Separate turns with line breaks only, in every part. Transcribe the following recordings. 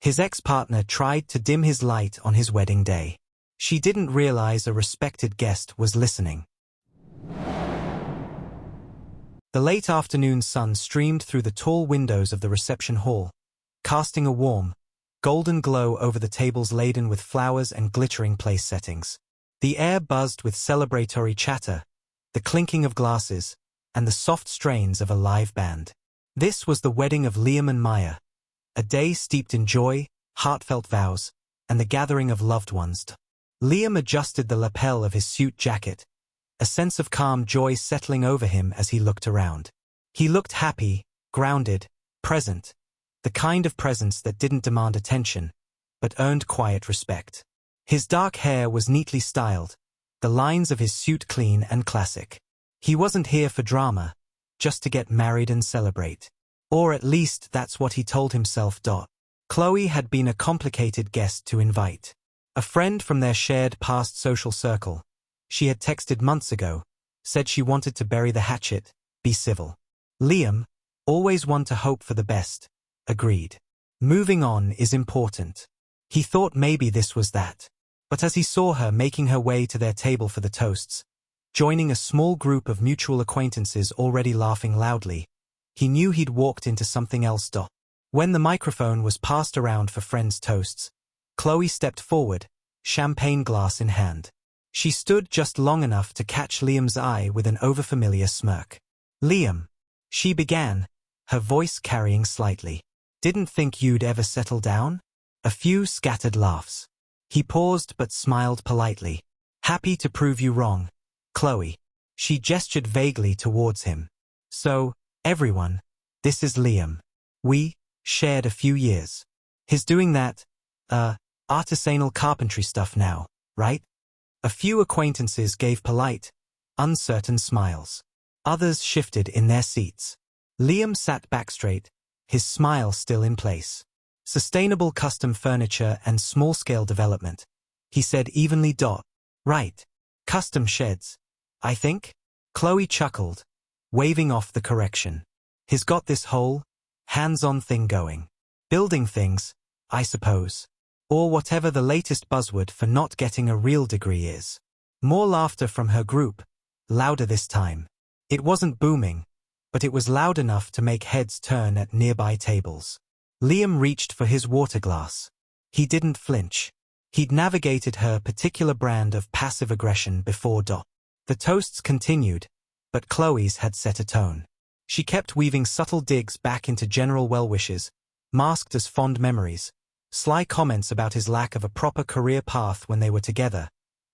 His ex-partner tried to dim his light on his wedding day. She didn't realize a respected guest was listening. The late afternoon sun streamed through the tall windows of the reception hall, casting a warm, golden glow over the tables laden with flowers and glittering place settings. The air buzzed with celebratory chatter, the clinking of glasses, and the soft strains of a live band. This was the wedding of Liam and Maya, a day steeped in joy, heartfelt vows, and the gathering of loved ones. Liam adjusted the lapel of his suit jacket, a sense of calm joy settling over him as he looked around. He looked happy, grounded, present, the kind of presence that didn't demand attention, but earned quiet respect. His dark hair was neatly styled, the lines of his suit clean and classic. He wasn't here for drama, just to get married and celebrate. Or at least that's what he told himself. Chloe had been a complicated guest to invite. A friend from their shared past social circle. She had texted months ago, said she wanted to bury the hatchet, be civil. Liam, always one to hope for the best, agreed. Moving on is important. He thought maybe this was that. But as he saw her making her way to their table for the toasts, joining a small group of mutual acquaintances already laughing loudly, he knew he'd walked into something else. When the microphone was passed around for friends' toasts, Chloe stepped forward, champagne glass in hand. She stood just long enough to catch Liam's eye with an overfamiliar smirk. "Liam," she began, her voice carrying slightly. "Didn't think you'd ever settle down?" A few scattered laughs. He paused but smiled politely. "Happy to prove you wrong, Chloe." She gestured vaguely towards him. "So, everyone, this is Liam. We shared a few years. He's doing that, artisanal carpentry stuff now, right?" A few acquaintances gave polite, uncertain smiles. Others shifted in their seats. Liam sat back straight, his smile still in place. "Sustainable custom furniture and small-scale development," he said evenly. "Right. Custom sheds, I think?" Chloe chuckled, waving off the correction. "He's got this whole, hands-on thing going. Building things, I suppose. Or whatever the latest buzzword for not getting a real degree is." More laughter from her group, louder this time. It wasn't booming, but it was loud enough to make heads turn at nearby tables. Liam reached for his water glass. He didn't flinch. He'd navigated her particular brand of passive aggression before. The toasts continued, but Chloe's had set a tone. She kept weaving subtle digs back into general well-wishes, masked as fond memories, sly comments about his lack of a proper career path when they were together,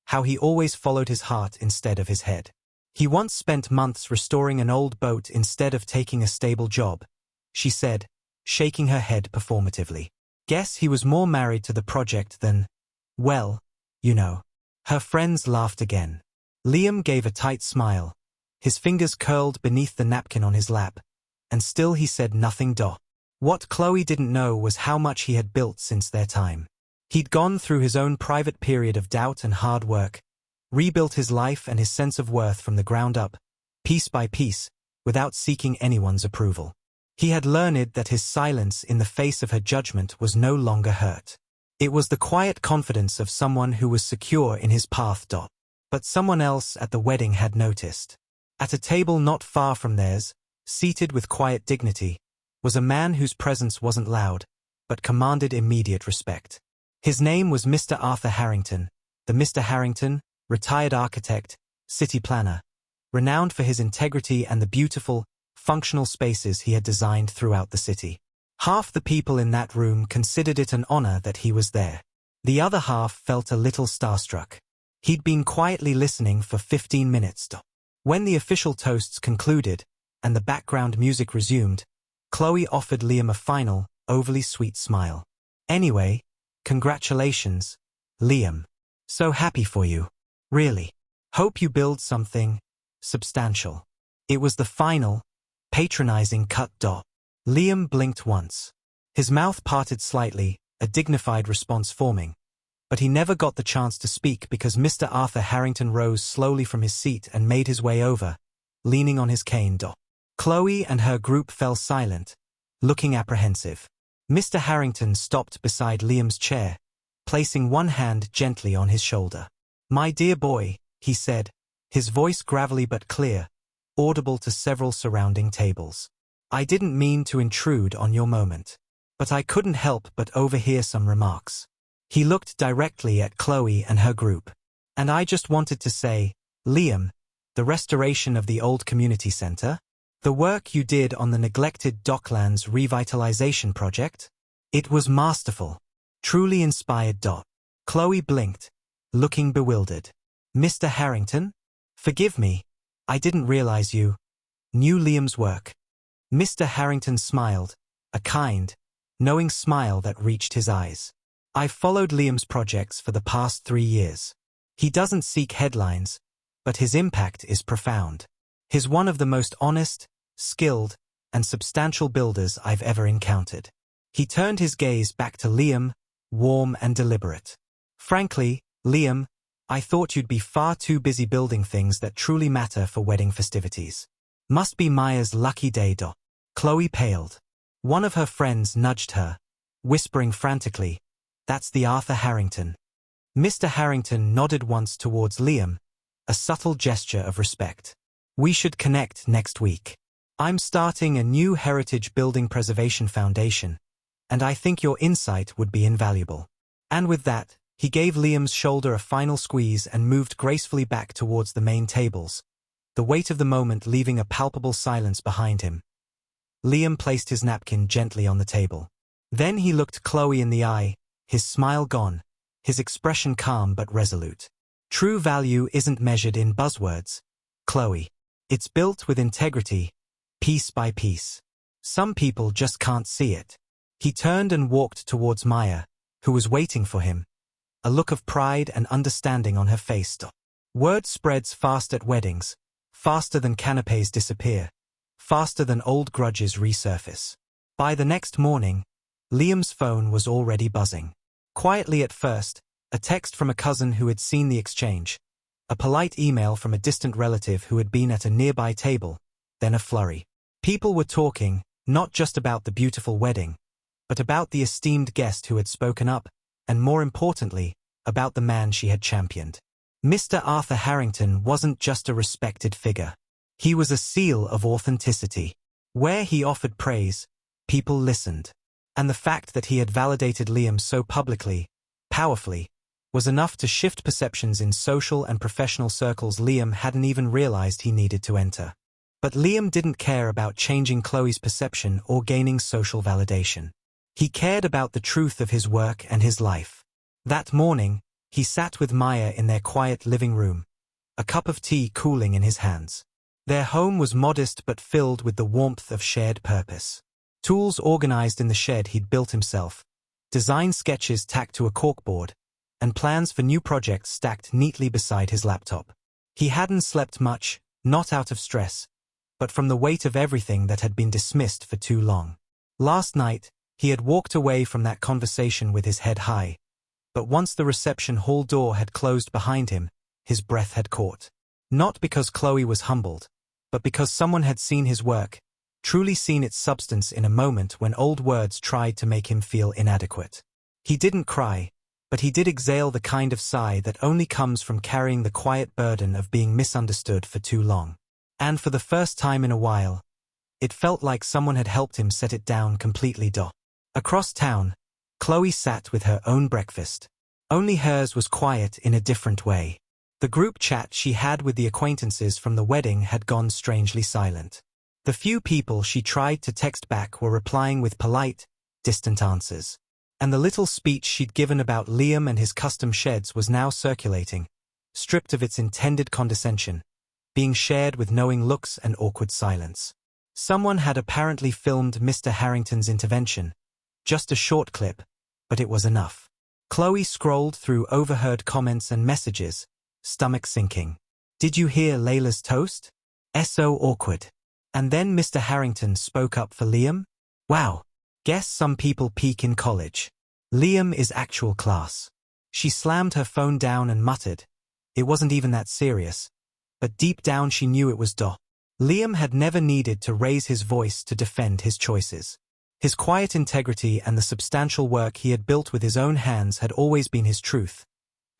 how he always followed his heart instead of his head. He once spent months restoring an old boat instead of taking a stable job, she said, shaking her head performatively. Guess he was more married to the project than, well, you know. Her friends laughed again. Liam gave a tight smile, his fingers curled beneath the napkin on his lap, and still he said nothing. What Chloe didn't know was how much he had built since their time. He'd gone through his own private period of doubt and hard work, rebuilt his life and his sense of worth from the ground up, piece by piece, without seeking anyone's approval. He had learned that his silence in the face of her judgment was no longer hurt. It was the quiet confidence of someone who was secure in his path. But someone else at the wedding had noticed. At a table not far from theirs, seated with quiet dignity, was a man whose presence wasn't loud, but commanded immediate respect. His name was Mr. Arthur Harrington, the Mr. Harrington, retired architect, city planner, renowned for his integrity and the beautiful, functional spaces he had designed throughout the city. Half the people in that room considered it an honor that he was there. The other half felt a little starstruck. He'd been quietly listening for 15 minutes. When the official toasts concluded, and the background music resumed, Chloe offered Liam a final, overly sweet smile. "Anyway, congratulations, Liam. So happy for you. Really. Hope you build something substantial." It was the final, patronizing cut. Liam blinked once. His mouth parted slightly, a dignified response forming. But he never got the chance to speak because Mr. Arthur Harrington rose slowly from his seat and made his way over, leaning on his cane. Chloe and her group fell silent, looking apprehensive. Mr. Harrington stopped beside Liam's chair, placing one hand gently on his shoulder. "My dear boy," he said, his voice gravelly but clear, audible to several surrounding tables. "I didn't mean to intrude on your moment. But I couldn't help but overhear some remarks." He looked directly at Chloe and her group. "And I just wanted to say, Liam, the restoration of the old community center? The work you did on the neglected Docklands revitalization project? It was masterful. Truly inspired. Chloe blinked, looking bewildered. "Mr. Harrington? Forgive me. I didn't realize you knew Liam's work." Mr. Harrington smiled, a kind, knowing smile that reached his eyes. "I've followed Liam's projects for the past 3 years. He doesn't seek headlines, but his impact is profound. He's one of the most honest, skilled, and substantial builders I've ever encountered." He turned his gaze back to Liam, warm and deliberate. "Frankly, Liam, I thought you'd be far too busy building things that truly matter for wedding festivities. Must be Maya's lucky day. Chloe paled. One of her friends nudged her, whispering frantically, "That's the Arthur Harrington." Mr. Harrington nodded once towards Liam, a subtle gesture of respect. "We should connect next week. I'm starting a new heritage building preservation foundation, and I think your insight would be invaluable." And with that, he gave Liam's shoulder a final squeeze and moved gracefully back towards the main tables, the weight of the moment leaving a palpable silence behind him. Liam placed his napkin gently on the table. Then he looked Chloe in the eye, his smile gone, his expression calm but resolute. "True value isn't measured in buzzwords, Chloe. It's built with integrity, piece by piece. Some people just can't see it." He turned and walked towards Maya, who was waiting for him, a look of pride and understanding on her face. Word spreads fast at weddings, faster than canapés disappear, faster than old grudges resurface. By the next morning, Liam's phone was already buzzing. Quietly at first, a text from a cousin who had seen the exchange, a polite email from a distant relative who had been at a nearby table, then a flurry. People were talking, not just about the beautiful wedding, but about the esteemed guest who had spoken up, and more importantly, about the man she had championed. Mr. Arthur Harrington wasn't just a respected figure. He was a seal of authenticity. Where he offered praise, people listened. And the fact that he had validated Liam so publicly, powerfully, was enough to shift perceptions in social and professional circles Liam hadn't even realized he needed to enter. But Liam didn't care about changing Chloe's perception or gaining social validation. He cared about the truth of his work and his life. That morning, he sat with Maya in their quiet living room, a cup of tea cooling in his hands. Their home was modest but filled with the warmth of shared purpose. Tools organized in the shed he'd built himself, design sketches tacked to a corkboard, and plans for new projects stacked neatly beside his laptop. He hadn't slept much, not out of stress, but from the weight of everything that had been dismissed for too long. Last night, he had walked away from that conversation with his head high, but once the reception hall door had closed behind him, his breath had caught. Not because Chloe was humbled, but because someone had seen his work, truly seen its substance in a moment when old words tried to make him feel inadequate. He didn't cry, but he did exhale the kind of sigh that only comes from carrying the quiet burden of being misunderstood for too long. And for the first time in a while, it felt like someone had helped him set it down completely. Across town, Chloe sat with her own breakfast. Only hers was quiet in a different way. The group chat she had with the acquaintances from the wedding had gone strangely silent. The few people she tried to text back were replying with polite, distant answers. And the little speech she'd given about Liam and his custom sheds was now circulating, stripped of its intended condescension, being shared with knowing looks and awkward silence. Someone had apparently filmed Mr. Harrington's intervention, just a short clip, but it was enough. Chloe scrolled through overheard comments and messages, stomach sinking. "Did you hear Layla's toast? So awkward." And then Mr. Harrington spoke up for Liam? "Wow. Guess some people peak in college. Liam is actual class." She slammed her phone down and muttered, "It wasn't even that serious." But deep down she knew it was. Liam had never needed to raise his voice to defend his choices. His quiet integrity and the substantial work he had built with his own hands had always been his truth,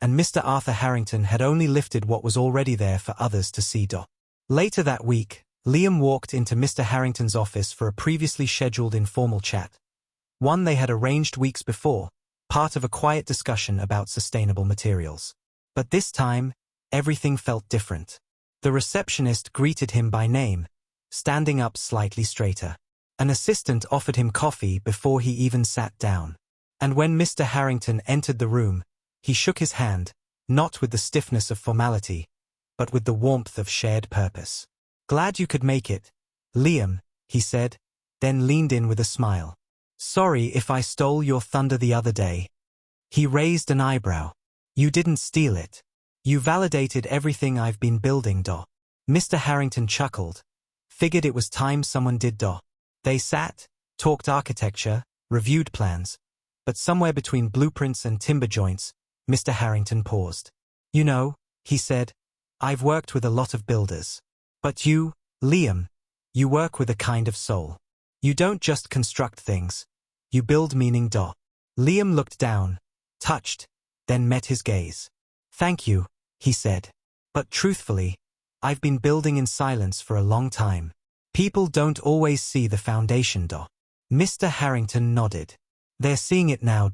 and Mr. Arthur Harrington had only lifted what was already there for others to see. Later that week, Liam walked into Mr. Harrington's office for a previously scheduled informal chat, one they had arranged weeks before, part of a quiet discussion about sustainable materials. But this time, everything felt different. The receptionist greeted him by name, standing up slightly straighter. An assistant offered him coffee before he even sat down. And when Mr. Harrington entered the room, he shook his hand, not with the stiffness of formality, but with the warmth of shared purpose. "Glad you could make it, Liam," he said, then leaned in with a smile. "Sorry if I stole your thunder the other day." He raised an eyebrow. "You didn't steal it. You validated everything I've been building. Mr. Harrington chuckled. Figured it was time someone did. They sat, talked architecture, reviewed plans, but somewhere between blueprints and timber joints, Mr. Harrington paused. "You know," he said, "I've worked with a lot of builders. But you, Liam, you work with a kind of soul. You don't just construct things. You build meaning. Liam looked down, touched, then met his gaze. "Thank you," he said. "But truthfully, I've been building in silence for a long time. People don't always see the foundation. Mr. Harrington nodded. "They're seeing it now.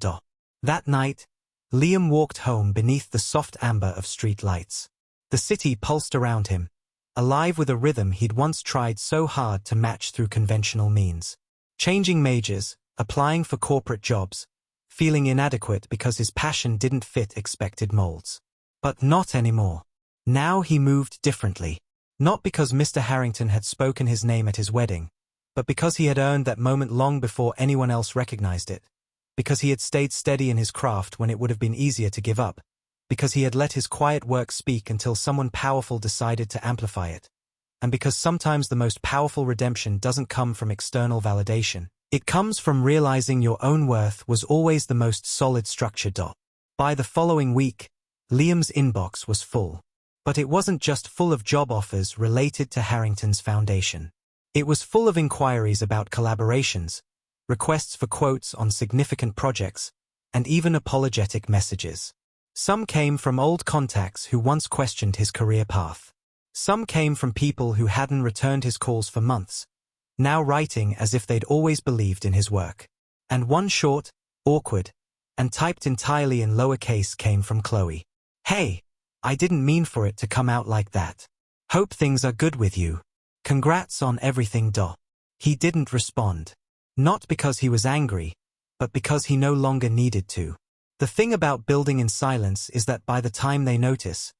That night, Liam walked home beneath the soft amber of street lights. The city pulsed around him, alive with a rhythm he'd once tried so hard to match through conventional means. Changing majors, applying for corporate jobs, feeling inadequate because his passion didn't fit expected molds. But not anymore. Now he moved differently. Not because Mr. Harrington had spoken his name at his wedding, but because he had earned that moment long before anyone else recognized it. Because he had stayed steady in his craft when it would have been easier to give up. Because he had let his quiet work speak until someone powerful decided to amplify it. And because sometimes the most powerful redemption doesn't come from external validation. It comes from realizing your own worth was always the most solid structure. By the following week, Liam's inbox was full. But it wasn't just full of job offers related to Harrington's foundation. It was full of inquiries about collaborations, requests for quotes on significant projects, and even apologetic messages. Some came from old contacts who once questioned his career path. Some came from people who hadn't returned his calls for months, now writing as if they'd always believed in his work. And one short, awkward, and typed entirely in lowercase came from Chloe. "Hey, I didn't mean for it to come out like that. Hope things are good with you. Congrats on everything. He didn't respond. Not because he was angry, but because he no longer needed to. The thing about building in silence is that by the time they notice,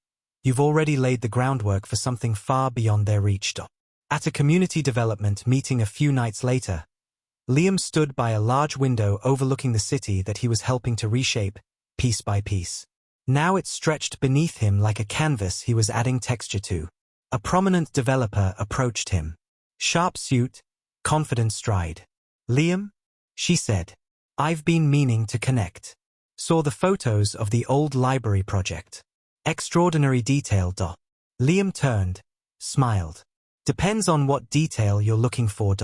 you've already laid the groundwork for something far beyond their reach. At a community development meeting a few nights later, Liam stood by a large window overlooking the city that he was helping to reshape, piece by piece. Now it stretched beneath him like a canvas he was adding texture to. A prominent developer approached him. Sharp suit, confident stride. "Liam?" she said. "I've been meaning to connect. Saw the photos of the old library project. Extraordinary detail. Liam turned, smiled. "Depends on what detail you're looking for.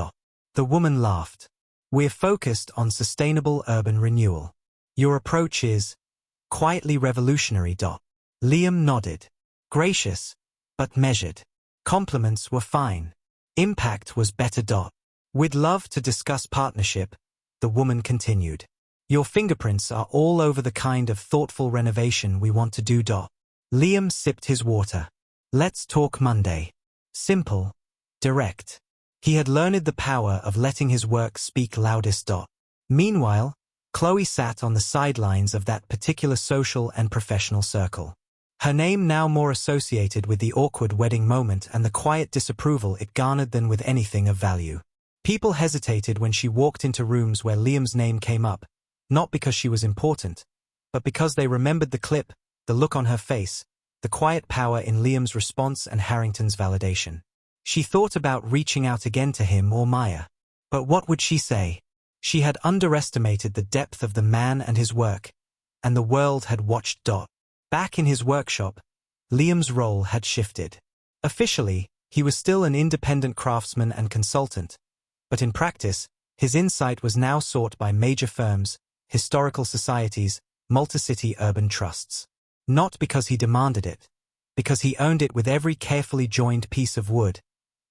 The woman laughed. "We're focused on sustainable urban renewal. Your approach is quietly revolutionary. Liam nodded. Gracious, but measured. Compliments were fine. Impact was better. "We'd love to discuss partnership," the woman continued. "Your fingerprints are all over the kind of thoughtful renovation we want to do. Liam sipped his water. "Let's talk Monday." Simple, direct. He had learned the power of letting his work speak loudest. Meanwhile, Chloe sat on the sidelines of that particular social and professional circle. Her name now more associated with the awkward wedding moment and the quiet disapproval it garnered than with anything of value. People hesitated when she walked into rooms where Liam's name came up, not because she was important, but because they remembered the clip, the look on her face, the quiet power in Liam's response and Harrington's validation. She thought about reaching out again to him or Maya. But what would she say? She had underestimated the depth of the man and his work, and the world had watched. Back in his workshop, Liam's role had shifted. Officially, he was still an independent craftsman and consultant, but in practice, His insight was now sought by major firms, historical societies, multi-city urban trusts. Not because he demanded it, because he owned it with every carefully joined piece of wood,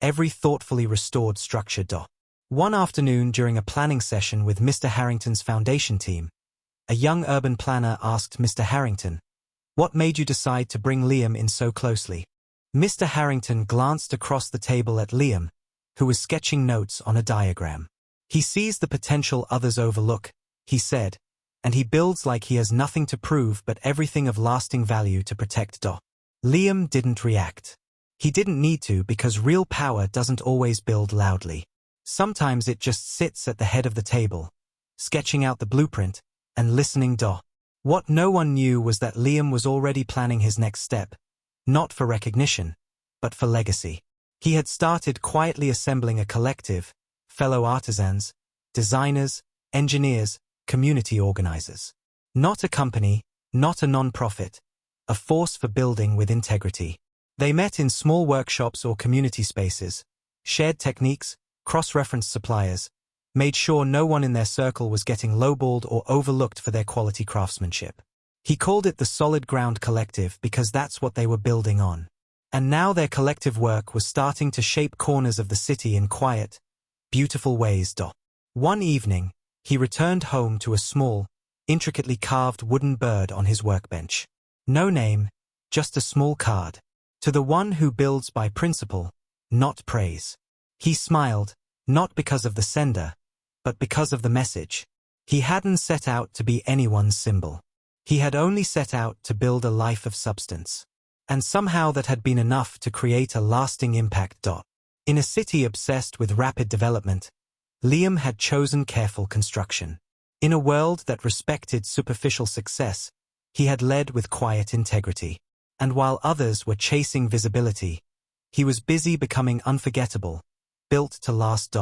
every thoughtfully restored structure. One afternoon during a planning session with Mr. Harrington's foundation team, a young urban planner asked Mr. Harrington, "What made you decide to bring Liam in so closely?" Mr. Harrington glanced across the table at Liam, who was sketching notes on a diagram. "He sees the potential others overlook," he said, "and he builds like he has nothing to prove but everything of lasting value to protect." Liam didn't react. He didn't need to, because real power doesn't always build loudly. Sometimes it just sits at the head of the table, sketching out the blueprint and listening. What no one knew was that Liam was already planning his next step, not for recognition, but for legacy. He had started quietly assembling a collective, fellow artisans, designers, engineers, community organizers. Not a company, not a non-profit, a force for building with integrity. They met in small workshops or community spaces, shared techniques, cross-referenced suppliers, made sure no one in their circle was getting lowballed or overlooked for their quality craftsmanship. He called it the Solid Ground Collective because that's what they were building on. And now their collective work was starting to shape corners of the city in quiet, beautiful ways. One evening, he returned home to a small, intricately carved wooden bird on his workbench. No name, just a small card. "To the one who builds by principle, not praise." He smiled, not because of the sender, but because of the message. He hadn't set out to be anyone's symbol. He had only set out to build a life of substance. And somehow that had been enough to create a lasting impact. In a city obsessed with rapid development, Liam had chosen careful construction. In a world that respected superficial success, he had led with quiet integrity. And while others were chasing visibility, he was busy becoming unforgettable, built to last.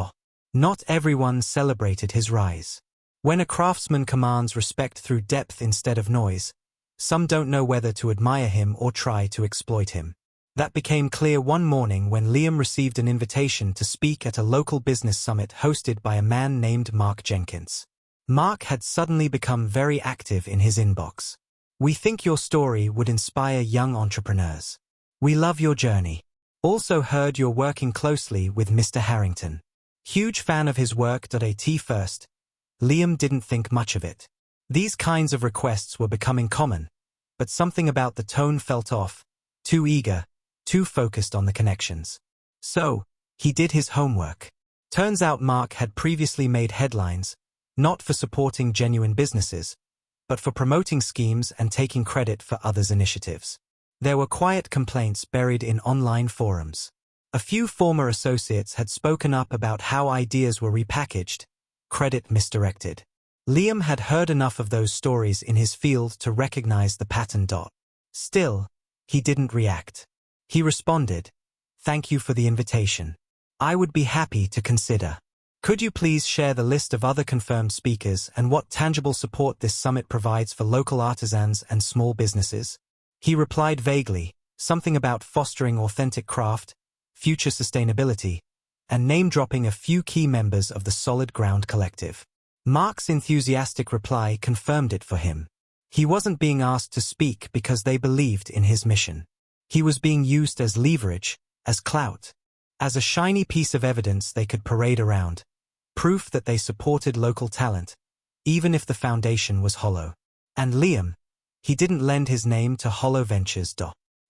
Not everyone celebrated his rise. When a craftsman commands respect through depth instead of noise, some don't know whether to admire him or try to exploit him. That became clear one morning when Liam received an invitation to speak at a local business summit hosted by a man named Mark Jenkins. Mark had suddenly become very active in his inbox. "We think your story would inspire young entrepreneurs. We love your journey. Also heard you're working closely with Mr. Harrington. Huge fan of his work. At first, Liam didn't think much of it. These kinds of requests were becoming common, but something about the tone felt off, too eager, too focused on the connections. So, he did his homework. Turns out Mark had previously made headlines, not for supporting genuine businesses, but for promoting schemes and taking credit for others' initiatives. There were quiet complaints buried in online forums. A few former associates had spoken up about how ideas were repackaged, credit misdirected. Liam had heard enough of those stories in his field to recognize the pattern. Still, he didn't react. He responded, "Thank you for the invitation. I would be happy to consider. Could you please share the list of other confirmed speakers and what tangible support this summit provides for local artisans and small businesses?" He replied vaguely, something about fostering authentic craft, future sustainability, and name-dropping a few key members of the Solid Ground Collective. Mark's enthusiastic reply confirmed it for him. He wasn't being asked to speak because they believed in his mission. He was being used as leverage, as clout, as a shiny piece of evidence they could parade around, proof that they supported local talent, even if the foundation was hollow. And Liam, he didn't lend his name to hollow ventures.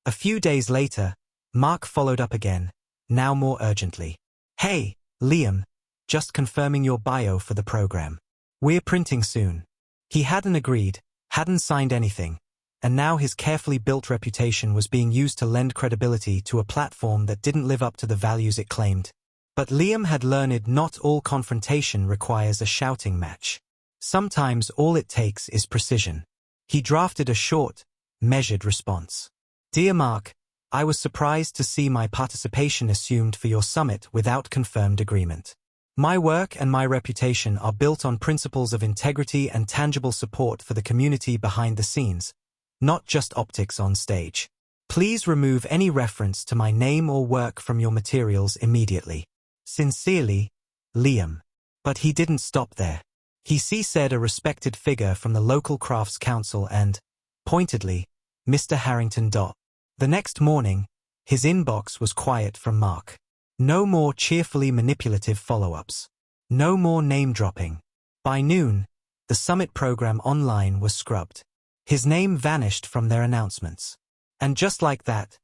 A few days later, Mark followed up again, now more urgently. "Hey, Liam, just confirming your bio for the program. We're printing soon." He hadn't agreed, hadn't signed anything, and now his carefully built reputation was being used to lend credibility to a platform that didn't live up to the values it claimed. But Liam had learned not all confrontation requires a shouting match. Sometimes all it takes is precision. He drafted a short, measured response. "Dear Mark, I was surprised to see my participation assumed for your summit without confirmed agreement. My work and my reputation are built on principles of integrity and tangible support for the community behind the scenes, not just optics on stage. Please remove any reference to my name or work from your materials immediately. Sincerely, Liam." But he didn't stop there. He said a respected figure from the local crafts council and, pointedly, Mr. Harrington. The next morning, his inbox was quiet from Mark. No more cheerfully manipulative follow-ups. No more name-dropping. By noon, the summit program online was scrubbed. His name vanished from their announcements. And just like that,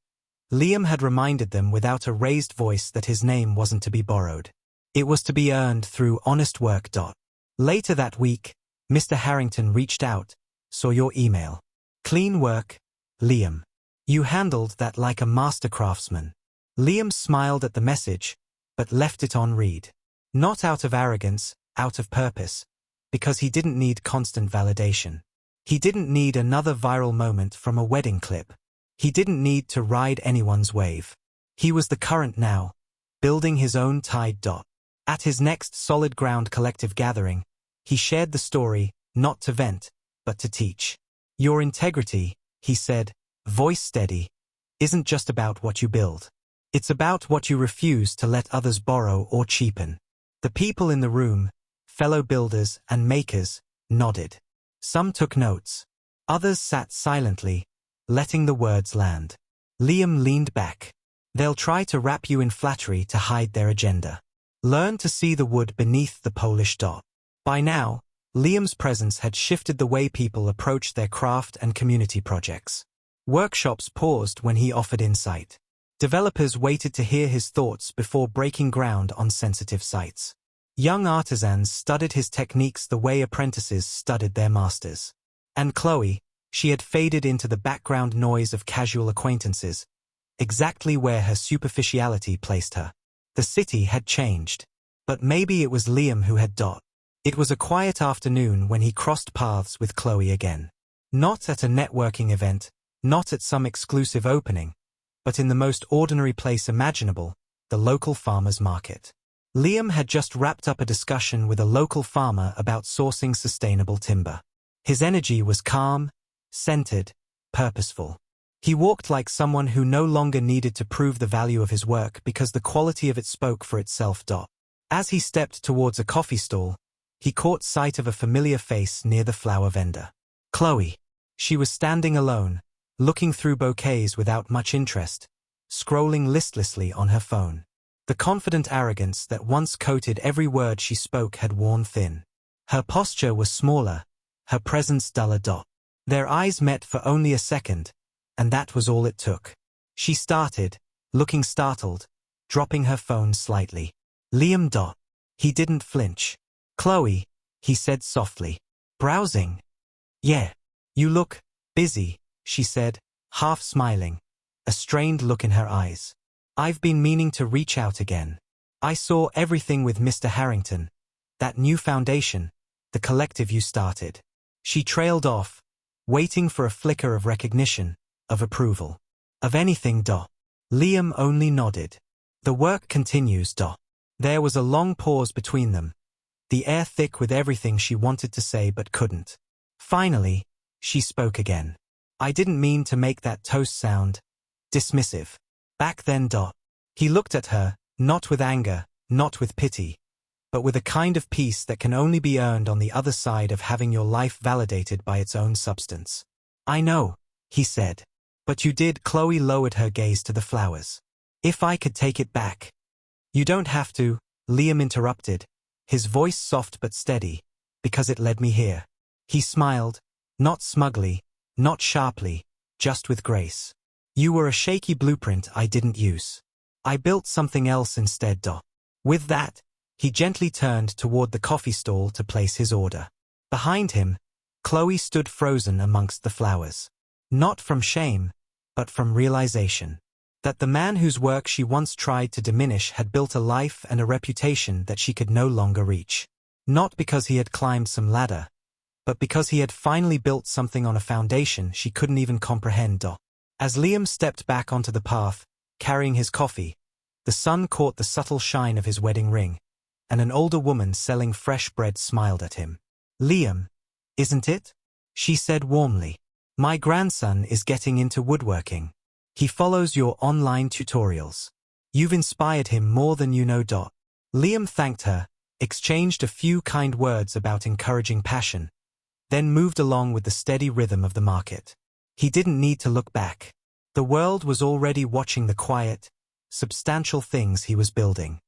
Liam had reminded them without a raised voice that his name wasn't to be borrowed. It was to be earned through honest work. Later that week, Mr. Harrington reached out, saw your email. Clean work, Liam. You handled that like a master craftsman. Liam smiled at the message, but left it on read. Not out of arrogance, out of purpose, because he didn't need constant validation. He didn't need another viral moment from a wedding clip. He didn't need to ride anyone's wave. He was the current now, building his own tide. At his next Solid Ground collective gathering, he shared the story, not to vent, but to teach. Your integrity, he said, voice steady, isn't just about what you build. It's about what you refuse to let others borrow or cheapen. The people in the room, fellow builders and makers, nodded. Some took notes. Others sat silently, letting the words land. Liam leaned back. They'll try to wrap you in flattery to hide their agenda. Learn to see the wood beneath the Polish dot. By now, Liam's presence had shifted the way people approached their craft and community projects. Workshops paused when he offered insight. Developers waited to hear his thoughts before breaking ground on sensitive sites. Young artisans studied his techniques the way apprentices studied their masters. And Chloe, she had faded into the background noise of casual acquaintances, exactly where her superficiality placed her. The city had changed. But maybe it was Liam who had. It was a quiet afternoon when he crossed paths with Chloe again. Not at a networking event, not at some exclusive opening, but in the most ordinary place imaginable, the local farmer's market. Liam had just wrapped up a discussion with a local farmer about sourcing sustainable timber. His energy was calm, centered, purposeful. He walked like someone who no longer needed to prove the value of his work because the quality of it spoke for itself. As he stepped towards a coffee stall, he caught sight of a familiar face near the flower vendor. Chloe. She was standing alone, looking through bouquets without much interest, scrolling listlessly on her phone. The confident arrogance that once coated every word she spoke had worn thin. Her posture was smaller, her presence duller. Their eyes met for only a second, and that was all it took. She started, looking startled, dropping her phone slightly. Liam. He didn't flinch. Chloe, he said softly. Browsing? Yeah. You look busy, she said, half smiling, a strained look in her eyes. I've been meaning to reach out again. I saw everything with Mr. Harrington, that new foundation, the collective you started. She trailed off, waiting for a flicker of recognition, of approval. Of anything. Liam only nodded. The work continues. There was a long pause between them, the air thick with everything she wanted to say but couldn't. Finally, she spoke again. I didn't mean to make that toast sound dismissive. Back then. He looked at her, not with anger, not with pity, but with a kind of peace that can only be earned on the other side of having your life validated by its own substance. I know, he said. But you did. Chloe lowered her gaze to the flowers. If I could take it back. You don't have to, Liam interrupted, his voice soft but steady, because it led me here. He smiled, not smugly, not sharply, just with grace. You were a shaky blueprint I didn't use. I built something else instead. With that, he gently turned toward the coffee stall to place his order. Behind him, Chloe stood frozen amongst the flowers. Not from shame, but from realization. That the man whose work she once tried to diminish had built a life and a reputation that she could no longer reach. Not because he had climbed some ladder, but because he had finally built something on a foundation she couldn't even comprehend. As Liam stepped back onto the path, carrying his coffee, the sun caught the subtle shine of his wedding ring, and an older woman selling fresh bread smiled at him. Liam, isn't it? She said warmly. My grandson is getting into woodworking. He follows your online tutorials. You've inspired him more than you know. Liam thanked her, exchanged a few kind words about encouraging passion, then moved along with the steady rhythm of the market. He didn't need to look back. The world was already watching the quiet, substantial things he was building.